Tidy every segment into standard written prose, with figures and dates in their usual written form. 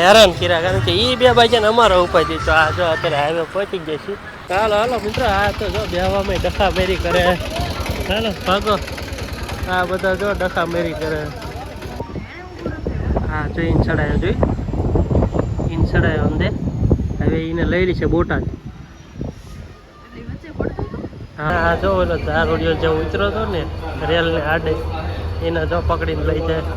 હેરાન કર્યા, કારણ કે એ બે બાજુ ને અમારો ઉપાય દીધો. આ જો અત્યારે હાઈવે પહોંચી ગયા છીએ. હાલો હાલો મિત્રો, આ તો જો બેહવામાં ડખા મેરી કરે. હાલો ભાગો, આ બધા જો ડખા મેરી કરે. હા જો ઇન ચડાયો, જોઈ ઇન ચડાયો અંદે. હવે એને લઈ લી છે બોટાદ. હા જો ઓલો ધારોડિયો જે ઉતરો હતો ને રેલ ને આડે, એને જો પકડીને લઈ જાય.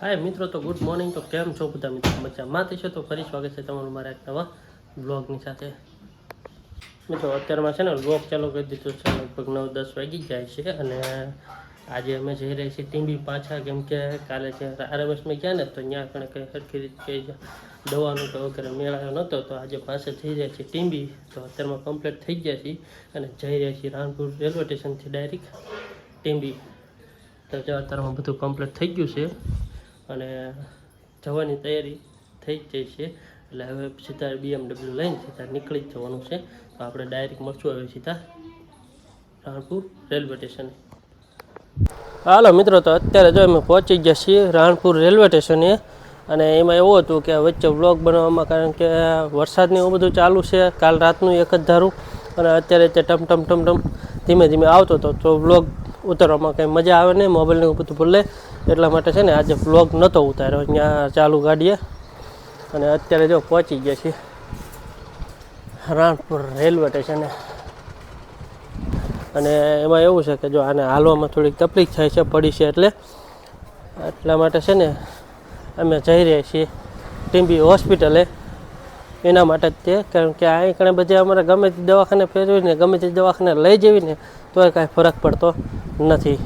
હાય મિત્રો, તો ગુડ મોર્નિંગ. તો કેમ છો બધા મિત્રો? મજામાંથી છે? તો ફરી સ્વાગત છે તમારું મારા એક નવા બ્લોગની સાથે. મિત્રો અત્યારમાં છે ને બ્લોગ ચાલુ કરી દીધો છે, લગભગ 9-10 વાગી જાય છે. અને આજે અમે જઈ રહ્યા છીએ ટીંબી પાછા, કેમ કે કાલે જે આરએમએસમાં ગયા ને તો ત્યાં કણે કંઈ સરખી રીતે કંઈ દવાનું કે વગેરે મેળાયો નહોતો, તો આજે પાસે જઈ રહ્યા છીએ ટીંબી. તો અત્યારમાં કમ્પ્લીટ થઈ ગયા છીએ અને જઈ રહ્યા છીએ રાણપુર રેલવે સ્ટેશનથી ડાયરેક્ટ ટીંબી. તો જો અત્યારમાં બધું કમ્પ્લીટ થઈ ગયું છે અને જવાની તૈયારી થઈ જ જાય છે. એટલે હવે સીધા BMW લઈને સીધા નીકળી જ જવાનું છે. તો આપણે ડાયરેક્ટ મળશું હવે સીધા રાણપુર રેલવે સ્ટેશને. હાલો મિત્રો, તો અત્યારે જો અમે પહોંચી ગયા છીએ રાણપુર રેલવે સ્ટેશને. અને એમાં એવું હતું કે વચ્ચે વ્લોગ બનાવવામાં, કારણ કે વરસાદને એવું બધું ચાલુ છે, કાલ રાતનું એક જ ધારું, અને અત્યારે તે ટમ ધીમે ધીમે આવતો હતો. તો વ્લોગ ઉતારવામાં કંઈ મજા આવે નહીં, મોબાઈલને એવું બધું ભૂલે. એટલા માટે છે ને આજે વ્લોગ નહોતો ઉતાર્યો ત્યાં ચાલુ ગાડીએ. અને અત્યારે જો પહોંચી ગયા છીએ રાણપુર રેલવે સ્ટેશને. અને એમાં એવું છે કે જો આને હાલવામાં થોડીક તકલીફ થાય છે, પડી છે એટલે એટલા માટે છે ને અમે જઈ રહ્યા છીએ ટીંબી હોસ્પિટલે. એના માટે જ તે, કારણ કે અહીં કણે બધે અમારે ગમે તે દવાખાને ફેરવીને ગમે તે દવાખાને લઈ જવીને તોય કાંઈ ફરક પડતો નથી.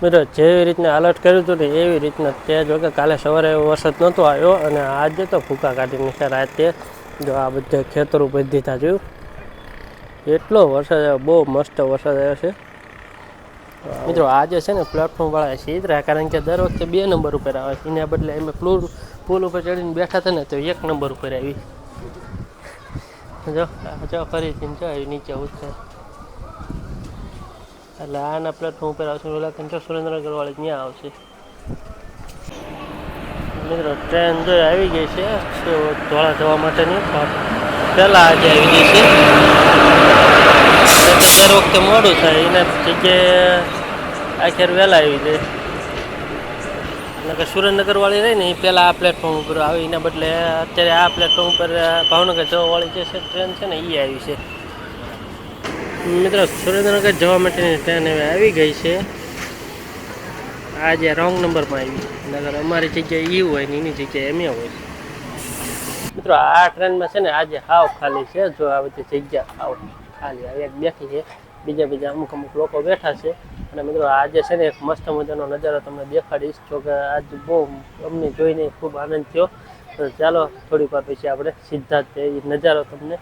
મિત્રો જેવી રીતના અલર્ટ કર્યું હતું ને એવી રીતના તે જો કે કાલે સવારે વરસાદ નહોતો આવ્યો, અને આજે તો ભૂકા કાઢી નીકળ્યા રાતે. જો આ બધા ખેતરો બધી દીધા જોયું, એટલો વરસાદ આવ્યો, બહુ મસ્ત વરસાદ આવ્યો છે મિત્રો. આજે છે ને પ્લેટફોર્મવાળા સીધરા, કારણ કે દર વખતે 2 નંબર ઉપર આવે છે, એના બદલે અમે પુલ ઉપર ચડીને બેઠા હતા ને તો 1 નંબર ઉપર આવી. જો ફરીથી જો આવી નીચે ઉતરે, એટલે આના પ્લેટફોર્મ ઉપર આવશે. ઓલા કંઈ સુરેન્દ્રનગર વાળી ત્યાં આવશે. મિત્રો ટ્રેન જો આવી ગઈ છે ધોળા જવા માટેની, પહેલાં આજે આવી ગઈ છે. દર વખતે મોડું થાય, એના જગ્યાએ આખેર વહેલા આવી જાય. એટલે કે સુરેન્દ્રનગર વાળી રહી ને એ પહેલાં આ પ્લેટફોર્મ ઉપર આવે, એના બદલે અત્યારે આ પ્લેટફોર્મ ઉપર ભાવનગર જવાવાળી જે છે ટ્રેન છે ને એ આવી છે. મિત્રો સુરેન્દ્રનગર જવા માટેની ટ્રેન હવે આવી ગઈ છે. આજે રોંગ નંબરમાં આવી, નગર અમારી જગ્યાએ એ હોય ને એની જગ્યાએ એમ હોય. મિત્રો આ ટ્રેનમાં છે ને આજે હાવ ખાલી છે. જો આ બધી જગ્યા હાવ ખાલી, હવે એક બેઠી છે, બીજા અમુક લોકો બેઠા છે. અને મિત્રો આજે છે ને એક મસ્ત મજાનો નજારો તમને દેખાડીશ. જો કે આજ બહુ અમને જોઈને ખૂબ આનંદ થયો. તો ચાલો થોડીક વાર પછી આપણે સીધા જ એ નજારો તમને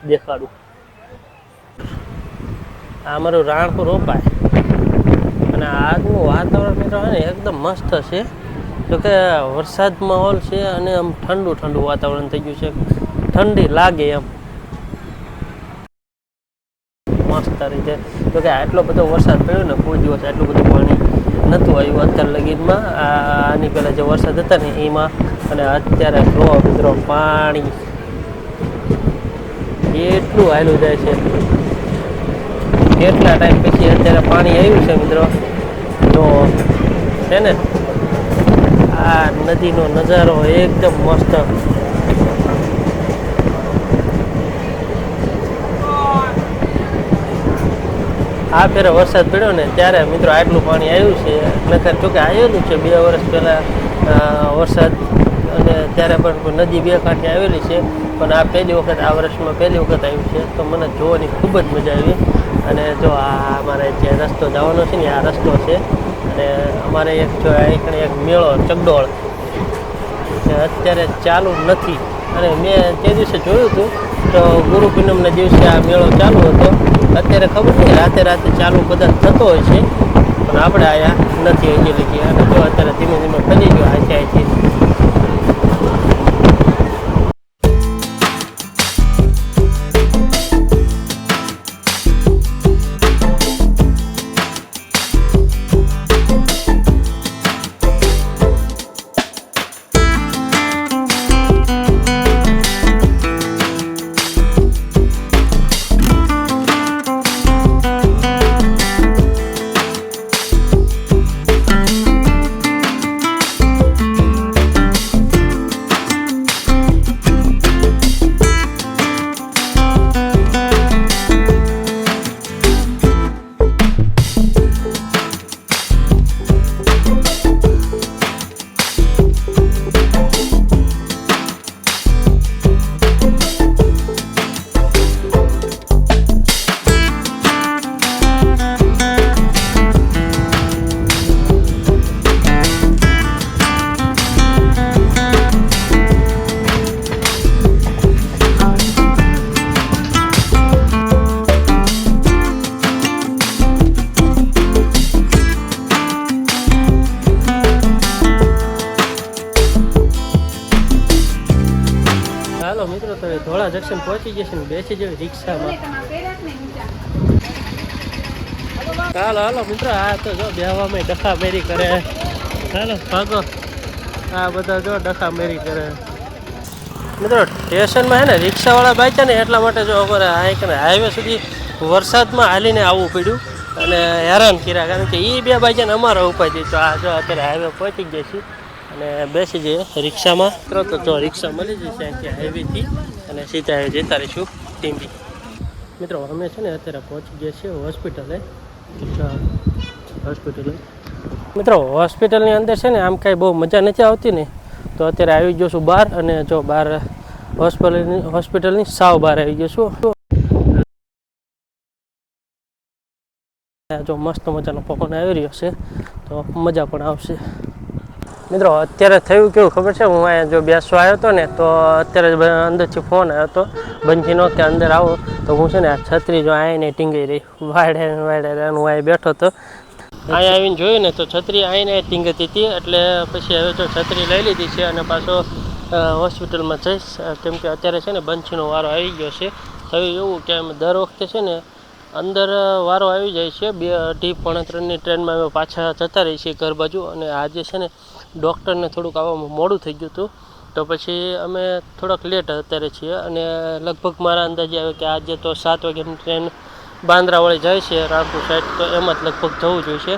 દેખાડું. આ અમારું રાણપુર રોપાય, અને આજનું વાતાવરણ મિત્રો ને એકદમ મસ્ત છે. જોકે વરસાદ માહોલ છે અને આમ ઠંડુ વાતાવરણ થઈ ગયું છે, ઠંડી લાગે એમ મસ્ત રીતે. જોકે આટલો બધો વરસાદ પડ્યો ને, કોઈ દિવસ આટલું બધું પાણી નહોતું આવ્યું અત્યાર લગીનમાં. આની પહેલાં જે વરસાદ હતા ને એમાં, અને અત્યારે મિત્રો પાણી એટલું હાલ્યું જાય છે. કેટલા ટાઈમ પછી અત્યારે પાણી આવ્યું છે મિત્રો. તો છે ને આ નદીનો નજારો એકદમ મસ્ત. આ ફેરે વરસાદ પડ્યો ને ત્યારે મિત્રો આટલું પાણી આવ્યું છે. નકર જોકે આવેલું છે 2 વર્ષ પહેલાં વરસાદ, અને ત્યારે પણ નદી 2 કાંઠે આવેલી છે. પણ આ પહેલી વખત, આ વર્ષમાં પહેલી વખત આવ્યું છે. તો મને જોવાની ખૂબ જ મજા આવી. અને જો આ અમારે જે રસ્તો જવાનો છે ને આ રસ્તો છે. અને અમારે એક જો એક મેળો ચગડોળ અત્યારે ચાલુ નથી. અને મેં તે દિવસે જોયું હતું તો ગુરુ પૂનમના દિવસે આ મેળો ચાલુ હતો. અત્યારે ખબર નહીં, રાતે ચાલુ કદાચ થતો હોય છે, પણ આપણે આયા નથી હજી લગી. અને જો અત્યારે ધીમે ધીમે ફરી ગયો અહીંથી. ધોળા જંકશન પહોંચી જશે ને બેસી જવી રિક્ષામાં. હાલો હાલો મિત્રો, આ તો જો બેહવામાં ડખા મેરી કરે. હાલો ભાગો, આ બધા જો ડખા મેરી કરે. મિત્રો સ્ટેશનમાં હે ને રિક્ષાવાળા બાંચ્યા ને એટલા માટે જો અમારે હાઈવે સુધી વરસાદમાં હાલીને આવવું પડ્યું અને હેરાન કર્યા, કારણ કે એ બે બાંચ્યા ને અમારા ઉપાય દીધો. આ જો અત્યારે હાઈવે પહોંચી ગયા છીએ અને બેસી જઈએ રિક્ષામાં. તો જો રિક્ષા મળી જશે અહીંથી હાઈવેથી અને સીધા જતા રહીશું ટીમ્બી. મિત્રો અમે છે ને અત્યારે પહોંચી ગયા છીએ હોસ્પિટલે. મિત્રો હોસ્પિટલની અંદર છે ને આમ કાંઈ બહુ મજા નથી આવતી ને, તો અત્યારે આવી ગયો છું બહાર. અને જો બહાર હોસ્પિટલની સાવ બહાર આવી ગયો છું. જો મસ્ત મજાનો પવન આવી રહ્યો છે તો મજા પણ આવશે. મિત્રો અત્યારે થયું કેવું ખબર છે, હું અહીંયા જો બેસવા આવ્યો હતો ને તો અત્યારે અંદરથી ફોન આવ્યો હતો બંજીનો કે અંદર આવો. તો હું છે ને આ છત્રી જો આવીને ટીંગાઈ રહી વાડે હું અહીં બેઠો હતો. અહીંયા આવીને જોયું ને તો છત્રી આવીને ટીંગતી હતી, એટલે પછી હવે જો છત્રી લઈ લીધી છે અને પાછો હોસ્પિટલમાં જઈશ, કેમ કે અત્યારે છે ને બંચીનો વારો આવી ગયો છે. થયું એવું કે અમે દર વખતે છે ને અંદર વારો આવી જાય છે 2:30-3ની ટ્રેનમાં અમે પાછા જતા રહીએ છીએ ઘર બાજુ. અને આજે છે ને ડૉક્ટરને થોડુંક આવવામાં મોડું થઈ ગયું હતું, તો પછી અમે થોડોક લેટ અત્યારે છીએ. અને લગભગ મારા અંદાજે આવે કે આજે તો 7 વાગ્યાની ટ્રેન બાંદ્રાવાળી જાય છે રાણપુર સાઈડ, તો એમાં જ લગભગ જવું જોઈશે.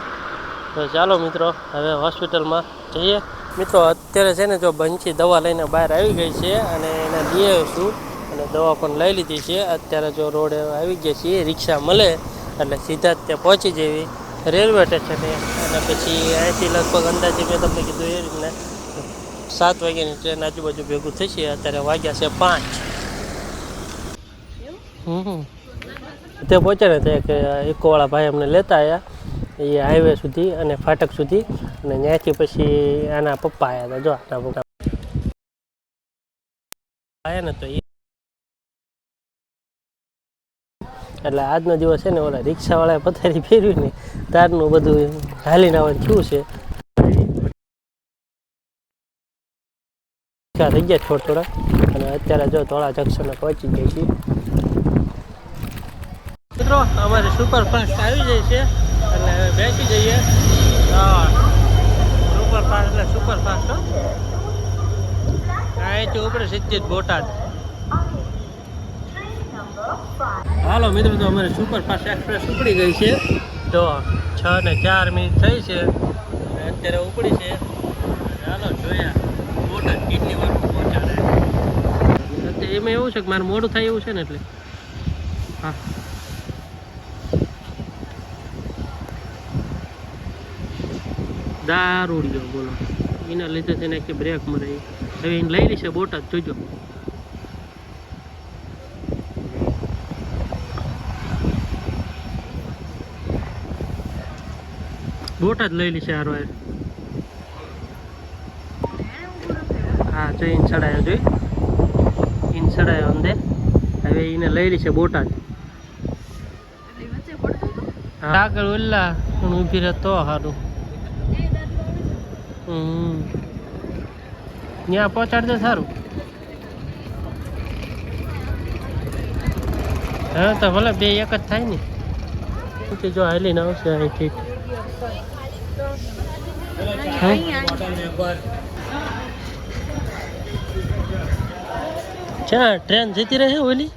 તો ચાલો મિત્રો હવે હોસ્પિટલમાં જઈએ. મિત્રો અત્યારે છે ને જો બંચી દવા લઈને બહાર આવી ગઈ છે અને એને લઈ આવીશું અને દવા પણ લઈ લીધી છે. અત્યારે જો રોડે આવી ગયા છીએ, રિક્ષા મળે એટલે સીધા જ ત્યાં પહોંચી જવી રેલવે સ્ટેશને. અને પછી અહીંથી લગભગ અંદાજે મેં તમને કીધું એ રીતના 7 વાગ્યાની ટ્રેન આજુબાજુ ભેગું થશે. અત્યારે વાગ્યા છે 5. તે પહોંચ્યા ને ત્યાં કે ઇકોવાળા ભાઈ અમને લેતા આવ્યા એ હાઈવે સુધી અને ફાટક સુધી, અને ત્યાંથી પછી આના પપ્પા આવ્યા હતા. જો આના પપ્પા આવ્યા ને તો એટલે આજનો દિવસ છે ને ઓલા રિક્ષાવાળાએ પથારી ફેરવી ને તારનું બધું હાલીને આવવાનું થયું છે. થઈ ગયા થોડા અને અત્યારે જો ધોળા જંકશને પહોંચી જાય છે. મિત્રો અમારે સુપરફાસ્ટ આવી જાય છે એટલે બેસી જઈએ. સુપરફાસ્ટ એટલે સુપરફાસ્ટ અહીંથી ઉપડે સીધી જ બોટાદ. હાલો મિત્રો, તો અમારે સુપરફાસ્ટ એક્સપ્રેસ ઉપડી ગઈ છે. તો 6:04 થઈ છે અત્યારે ઉપડી છે. ચાલો જોયા બોટાદ કેટલી વાર પહોંચાડે. એમાં એવું છે કે મારે મોડું થાય એવું છે ને એટલે હા દારૂડિયો બોલો એના લીધે તેને કે બ્રેક મરે. હવે એને લઈ લેશે બોટાદ, જોજો. બોટાદ લઈ લેશે હારો. હા જો ઇન ચડાયો, જોઈ ઇન ચડાયો અંદર. હવે એને લઈ લેશે બોટાદ. આગળ ઓલા પણ ઊભી રહે તો સારું. ત્યાં પહોંચાડ દે સારું. હા તો ભલે બે એક જ થાય ને. જો હાલીને આવશે અહીંથી. ક્યાં ટ્રેન જતી રહે ઓલી?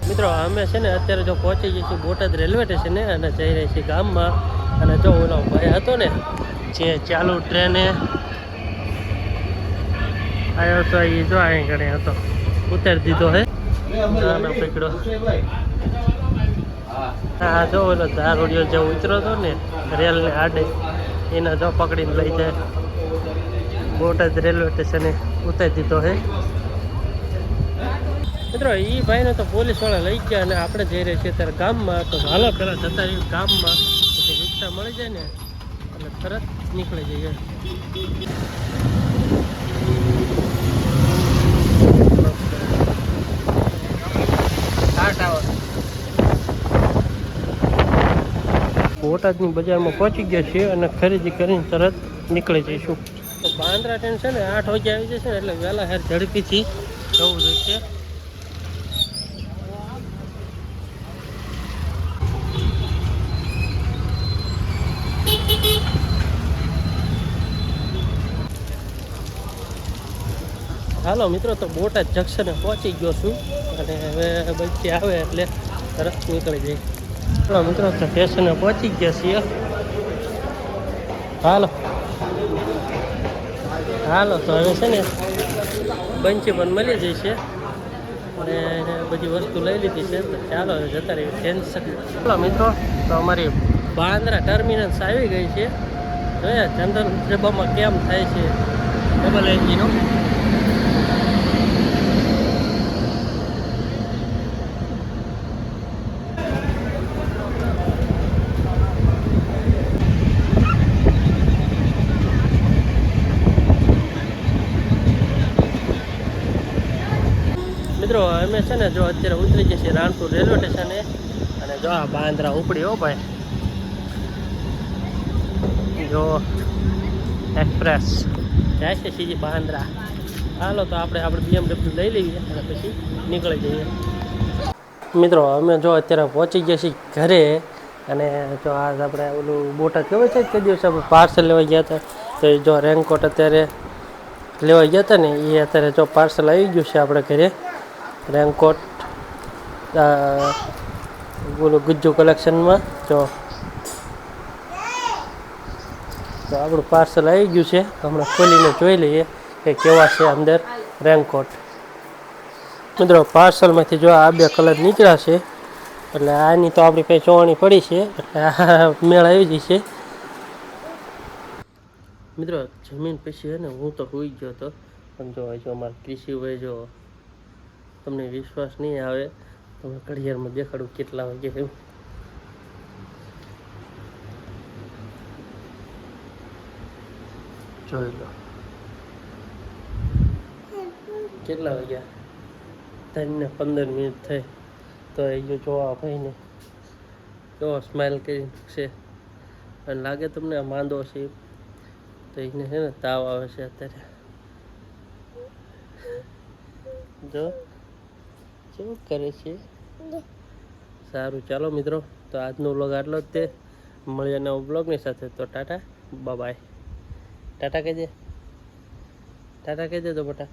મિત્રો અમે છે ને અત્યારે જો પહોંચી જઈએ છીએ બોટાદ રેલવે સ્ટેશને અને જઈ રહી છીએ ગામમાં. અને જો ઓલો ભાઈ હતો ને જે ચાલુ ટ્રેને આવ્યો હતો, એ જો અહીં ગણે હતો ઉતારી દીધો હે પકડો. હા જો ઓલો દારૂડિયો જે ઉતરો હતો ને રેલને આડે, એને જો પકડીને લઈ જાય બોટાદ રેલવે સ્ટેશને ઉતારી દીધો હે. મિત્રો એ ભાઈને તો પોલીસવાળા લઈ ગયા અને આપણે જઈ રહ્યા છીએ ત્યારે ગામમાં. તો હાલો પહેલાં જતા રહીએ ગામમાં, પછી રિક્ષા મળી જાય ને એટલે તરત નીકળી જઈએ. બોટાદની બજારમાં પહોંચી ગયા છીએ અને ખરીદી કરીને તરત નીકળી જઈશું. તો બાંદ્રા ટ્રેન છે ને 8 વાગે આવી જશે ને એટલે વહેલા હેર ઝડપીથી જવું જોઈએ. હાલો મિત્રો, તો બોટાદ જંકશને પહોંચી ગયો છું અને હવે બધી આવે એટલે તરત નીકળી જાય. ચાલો મિત્રો, તો સ્ટેશને પહોંચી ગયા છીએ. હાલો હાલો, તો હવે છે ને બંચી પણ મળી જશે અને બધી વસ્તુ લઈ લીધી છે. તો ચાલો હવે જતા રહીએ ટેન્શન. ચાલો મિત્રો, તો અમારી બાંદ્રા ટર્મિનલ્સ આવી ગઈ છે. જોયા જનરલ ડબ્બામાં કેમ થાય છે ડબલ એન્જિનો. મિત્રો અમે છે ને જો અત્યારે ઉતરી જઈએ છીએ રાણપુર રેલવે સ્ટેશને અને જો આ બાંદ્રા ઉપડી હો ભાઈ, જો એક્સપ્રેસ જાય છે સીધી બાંદ્રા. હાલો, તો આપણે BMW લઈ લઈએ અને પછી નીકળી જઈએ. મિત્રો અમે જો અત્યારે પહોંચી ગયા છીએ ઘરે અને જો આજ આપણે ઓલું બોટાદ કેવું છે તે દિવસે આપણે પાર્સલ લેવા ગયા હતા. તો જો રેનકોટ અત્યારે લેવા ગયા હતા ને એ અત્યારે જો પાર્સલ આવી ગયું છે આપણે ઘરે. રેનકોટ બોલો ગુજ્જુ કલેક્શનમાં જો તો આપણું પાર્સલ આવી ગયું છે. હમણાં ખોલીને જોઈ લઈએ કે કેવા છે અંદર રેનકોટ. મિત્રો પાર્સલમાંથી જો આ 2 કલર નીકળ્યા છે એટલે આની તો આપણી કંઈ ચોવાની પડી છે એટલે આ મેળ આવી જશે. મિત્રો જમીન પછી છે ને હું તો હોઈ ગયો હતો પણ જો અમારા કૃષિભાઈ જો તમને વિશ્વાસ નહીં આવે તો હું ઘડિયાળમાં દેખાડું કેટલા વાગે છે. જોઈ લો કેટલા વાગ્યા, 3:15 થઈ. તો એ જોવા ભાઈને કેવો સ્માઇલ કરી છે અને લાગે તમને માંદો છે તો એને છે ને તાવ આવે છે અત્યારે. જો શું કરે છે. સારું ચાલો મિત્રો, તો આજનો વ્લોગ આટલો જ તે. મળીએ નવા વ્લોગની સાથે. તો ટાટા બાય. ટાટા કહી દે, ટાટા કહી દે તો બેટા.